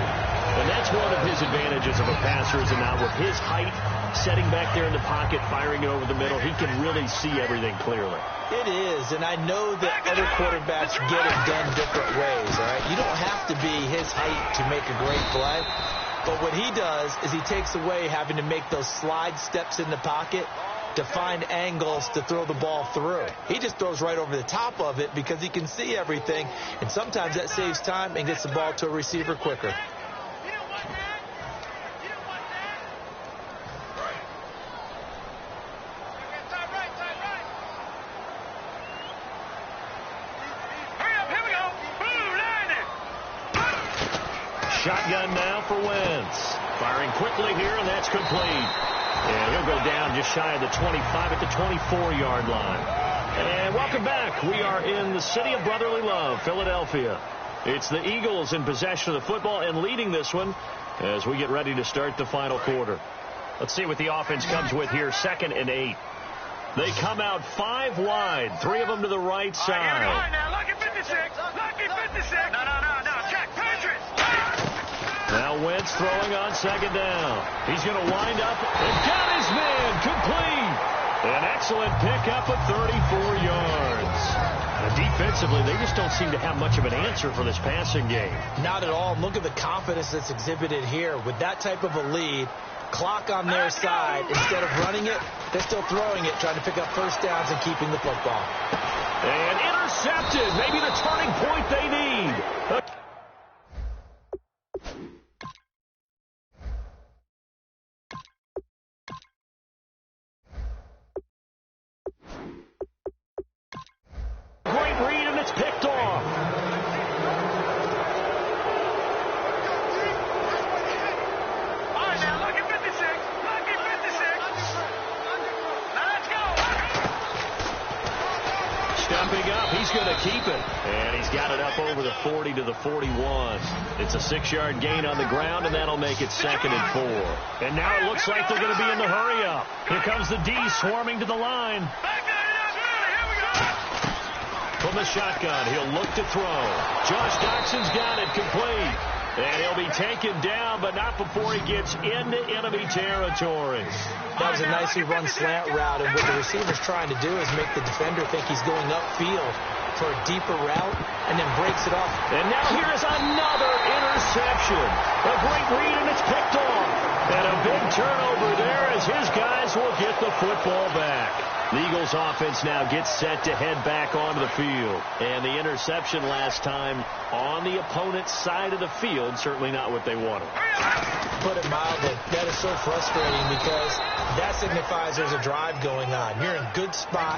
And that's one of his advantages of a passer, is now with his height, setting back there in the pocket, firing it over the middle, he can really see everything clearly. It is, and I know that other quarterbacks get it done different ways, all right? You don't have to be his height to make a great play. But what he does is he takes away having to make those slide steps in the pocket to find angles to throw the ball through. He just throws right over the top of it because he can see everything, and sometimes that saves time and gets the ball to a receiver quicker. Shotgun now for Wentz. Firing quickly here, and that's complete. And he'll go down just shy of the 25 at the 24-yard line. And welcome back. We are in the city of brotherly love, Philadelphia. It's the Eagles in possession of the football and leading this one as we get ready to start the final quarter. Let's see what the offense comes with here, 2nd and 8. They come out 5 wide, 3 of them to the right side. All right, now, lucky 56. Lucky 56. No. Check, Patriots. Now Wentz throwing on 2nd down. He's going to wind up and got his man complete. An excellent pickup of 34 yards. And defensively, they just don't seem to have much of an answer for this passing game. Not at all. Look at the confidence that's exhibited here. With that type of a lead, clock on their side, instead of running it, they're still throwing it, trying to pick up first downs and keeping the football. And intercepted. Maybe the turning point they need. Great read, and it's picked off. All right, now, lucky 56. Lucky 56. Now, let's go. Stepping up, he's going to keep it. And he's got it up over the 40 to the 41. It's a 6-yard gain on the ground, and that'll make it 2nd and 4. And now it looks like they're going to be in the hurry-up. Here comes the D swarming to the line. Back there, here we go. From the shotgun, he'll look to throw. Josh Doxson's got it complete. And he'll be taken down, but not before he gets into enemy territory. That was a nicely run slant route, and what the receiver's trying to do is make the defender think he's going upfield for a deeper route, and then breaks it off. And now here's another interception. A great read, and it's picked off. And a big turnover there as his guys will get the football back. The Eagles offense now gets set to head back onto the field. And the interception last time on the opponent's side of the field, certainly not what they wanted. Put it mildly, that is so frustrating because that signifies there's a drive going on. You're in a good spot,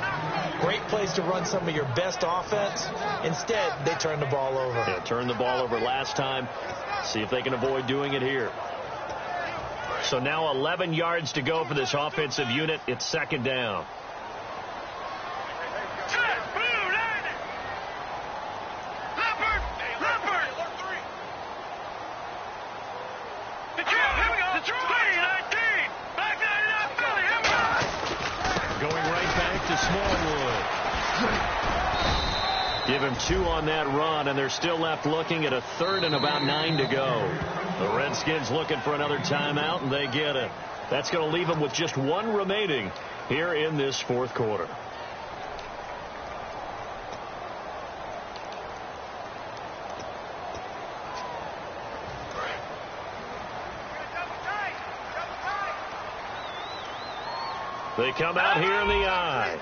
great place to run some of your best offense. Instead, they turn the ball over. Yeah, turned the ball over last time. See if they can avoid doing it here. So now 11 yards to go for this offensive unit. It's 2nd down. 2 on that run, and they're still left looking at a 3rd and about 9 to go. The Redskins looking for another timeout, and they get it. That's going to leave them with just 1 remaining here in this 4th quarter. They come out here in the eye.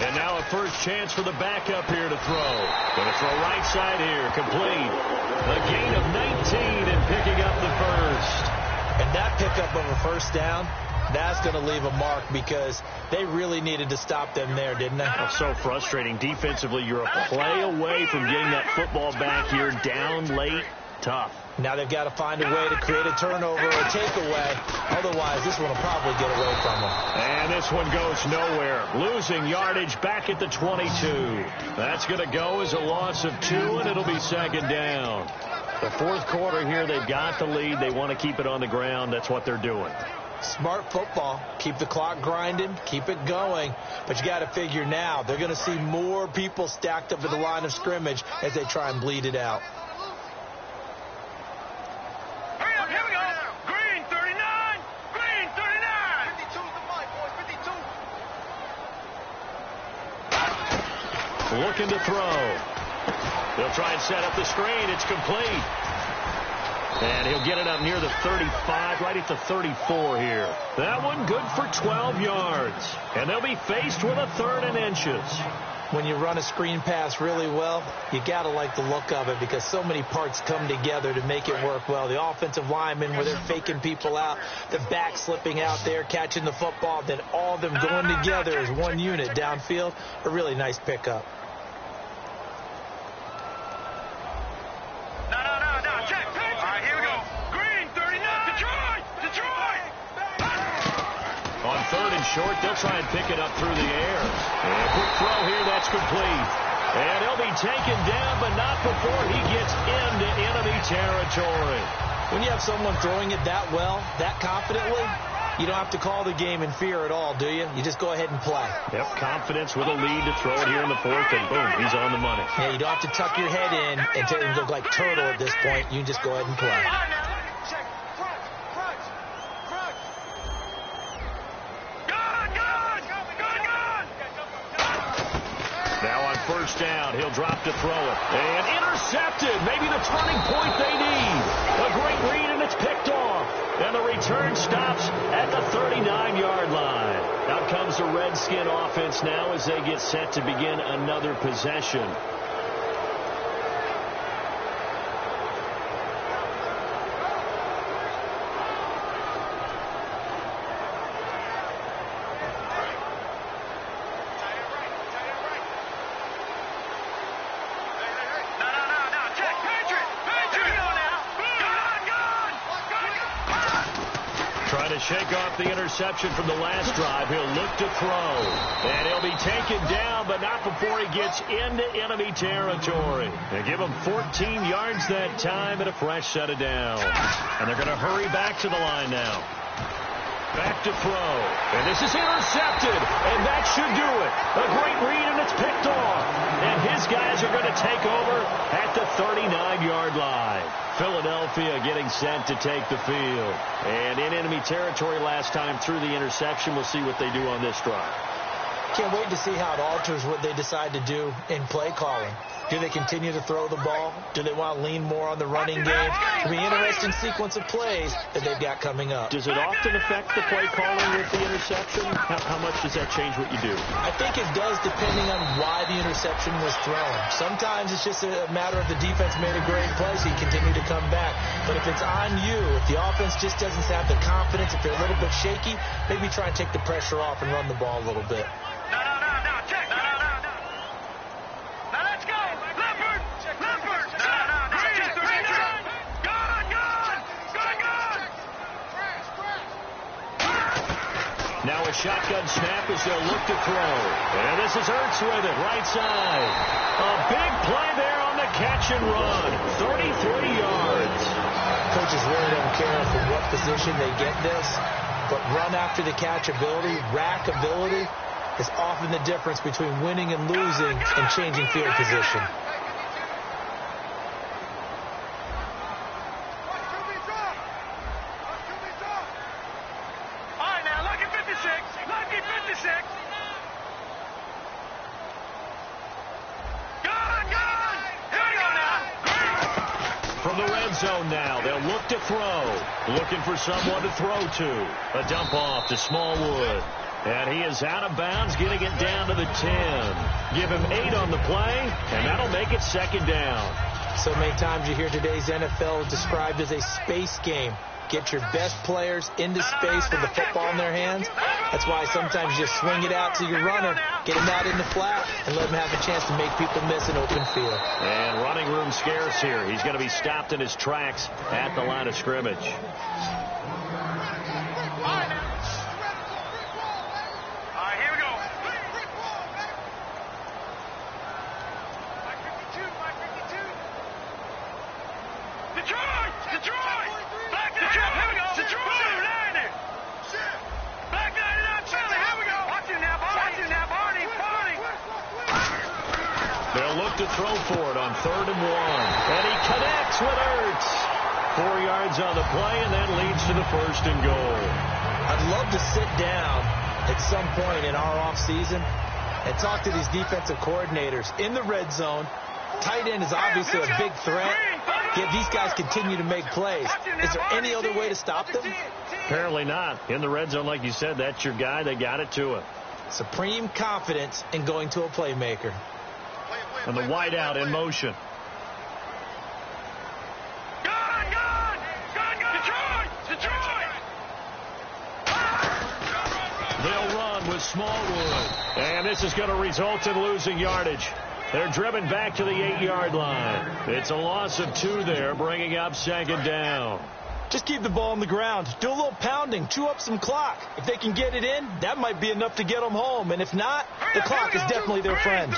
And now a first chance for the backup here to throw. Going to throw right side here, complete. A gain of 19 and picking up the first. And that pickup of a first down, that's going to leave a mark because they really needed to stop them there, didn't they? That's so frustrating. Defensively, you're a play away from getting that football back here down late. Tough. Now they've got to find a way to create a turnover or a takeaway. Otherwise, this one will probably get away from them. And this one goes nowhere. Losing yardage back at the 22. That's going to go as a loss of 2, and it'll be 2nd down. The 4th quarter here, they've got the lead. They want to keep it on the ground. That's what they're doing. Smart football. Keep the clock grinding. Keep it going. But you got to figure now they're going to see more people stacked up at the line of scrimmage as they try and bleed it out. Hurry up, here we go. Green 39. Green 39. 52's the mic, boys. 52. Looking to throw. They'll try and set up the screen. It's complete. And he'll get it up near the 35, right at the 34 here. That one good for 12 yards. And they'll be faced with a 3rd and inches. When you run a screen pass really well, you got to like the look of it because so many parts come together to make it work well. The offensive linemen, where they're faking people out, the back slipping out there, catching the football, then all of them going together as one unit downfield. A really nice pickup. On 3rd and short, they'll try and pick it up through the air. And a quick throw here, that's complete. And he'll be taken down, but not before he gets into enemy territory. When you have someone throwing it that well, that confidently, you don't have to call the game in fear at all, do you? You just go ahead and play. Yep, confidence with a lead to throw it here in the 4th, and boom, he's on the money. Yeah, you don't have to tuck your head in and look like turtle at this point. You can just go ahead and play. Now on 1st down, he'll drop to throw it. And intercepted. Maybe the turning point they need. A great read, and it's picked off. And the return stops at the 39-yard line. Out comes the Redskin offense now as they get set to begin another possession. Shake off the interception from the last drive. He'll look to throw. And he'll be taken down, but not before he gets into enemy territory. They give him 14 yards that time and a fresh set of downs. And they're going to hurry back to the line now. Back to throw. And this is intercepted. And that should do it. A great read, and it's picked off. And his guys are going to take over at the 39-yard line. Philadelphia getting set to take the field. And in enemy territory last time through the interception. We'll see what they do on this drive. Can't wait to see how it alters what they decide to do in play calling. Do they continue to throw the ball? Do they want to lean more on the running game? It'll be an interesting sequence of plays that they've got coming up. Does it often affect the play calling with the interception? How much does that change what you do? I think it does, depending on why the interception was thrown. Sometimes it's just a matter of the defense made a great play, so you continue to come back. But if it's on you, if the offense just doesn't have the confidence, if they're a little bit shaky, maybe try and take the pressure off and run the ball a little bit. Now a a shotgun snap as they'll look to throw. And this is Ertz with it, right side. A big play there on the catch and run. 33 yards. Coaches really don't care from what position they get this, but run after the catch ability, rack ability, is often the difference between winning and losing and changing field position. From the red zone now, they'll look to throw. Looking for someone to throw to. A dump off to Smallwood. And he is out of bounds, getting it down to the 10. Give him 8 on the play, and that'll make it second down. So many times you hear today's NFL described as a space game. Get your best players into space with the football in their hands. That's why sometimes you just swing it out to your runner, get him out in the flat, and let him have a chance to make people miss an open field. And running room scarce here. He's going to be stopped in his tracks at the line of scrimmage. They'll look to throw for it on 3rd and 1. And he connects with Ertz. 4 yards on the play, and that leads to the 1st and goal. I'd love to sit down at some point in our offseason and talk to these defensive coordinators in the red zone. Tight end is obviously a big threat, yet these guys continue to make plays. Is there any other way to stop them? Apparently not. In the red zone, like you said, that's your guy. They got it to him. Supreme confidence in going to a playmaker. And the wideout in motion. They'll run with Smallwood. And this is going to result in losing yardage. They're driven back to the 8-yard line. It's a loss of 2 there, bringing up second down. Just keep the ball on the ground. Do a little pounding. Chew up some clock. If they can get it in, that might be enough to get them home. And if not, the clock is definitely their friend.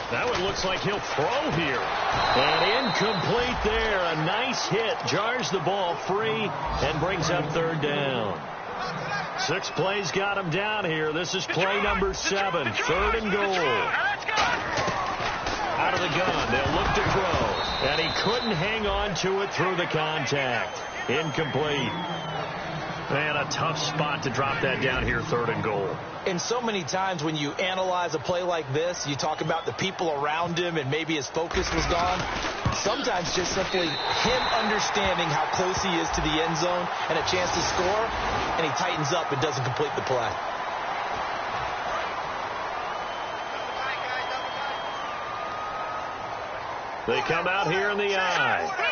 That one looks like he'll throw here. And incomplete there. A nice hit. Jars the ball free and brings up 3rd down. 6 plays got him down here. This is play number 7. 3rd and goal. Out of the gun. They'll look to throw. And he couldn't hang on to it through the contact. Incomplete. Man, a tough spot to drop that down here, 3rd and goal. And so many times when you analyze a play like this, you talk about the people around him and maybe his focus was gone. Sometimes just simply him understanding how close he is to the end zone and a chance to score, and he tightens up and doesn't complete the play. They come out here in the eye.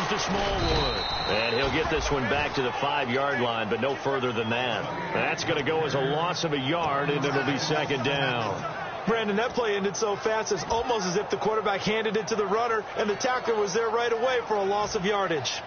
To Smallwood. And he'll get this one back to the 5-yard line, but no further than that. That's going to go as a loss of a yard, and it'll be second down. Brandon, that play ended so fast, it's almost as if the quarterback handed it to the runner, and the tackler was there right away for a loss of yardage.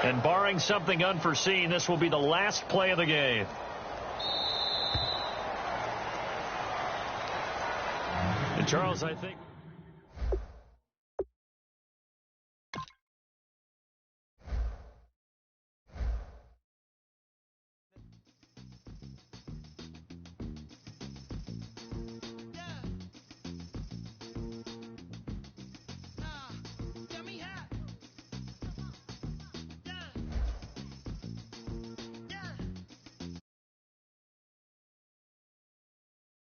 And barring something unforeseen, this will be the last play of the game. And Charles, I think...